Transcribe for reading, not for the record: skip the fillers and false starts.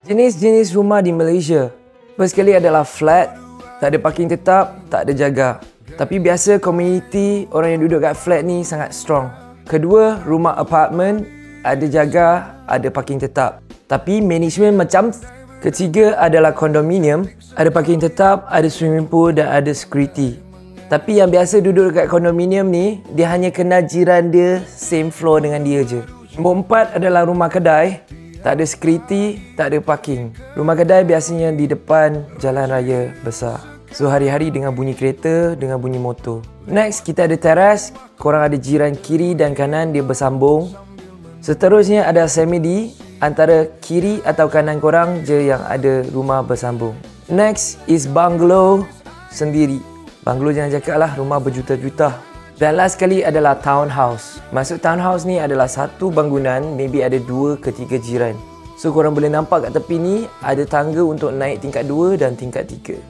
Jenis-jenis rumah di Malaysia. First sekali adalah flat, tak ada parking tetap, tak ada jaga. Tapi biasa komuniti orang yang duduk kat flat ni sangat strong. Kedua, rumah apartment, ada jaga, ada parking tetap. Tapi management macam. Ketiga adalah kondominium, ada parking tetap, ada swimming pool dan ada security. Tapi yang biasa duduk dekat kondominium ni, dia hanya kenal jiran dia same floor dengan dia je. Nombor 4 adalah rumah kedai. Tak ada security, tak ada parking. Rumah kedai biasanya di depan jalan raya besar. So hari-hari dengan bunyi kereta, dengan bunyi motor. Next, kita ada teras. Korang ada jiran kiri dan kanan, dia bersambung. Seterusnya ada semi-D. Antara kiri atau kanan korang je yang ada rumah bersambung. Next is bungalow sendiri. Bungalow jangan cakap lah, rumah berjuta-juta. Dan last sekali adalah townhouse. Maksud townhouse ni adalah satu bangunan, maybe ada 2 ke 3 jiran. So korang boleh nampak kat tepi ni ada tangga untuk naik tingkat 2 dan tingkat 3.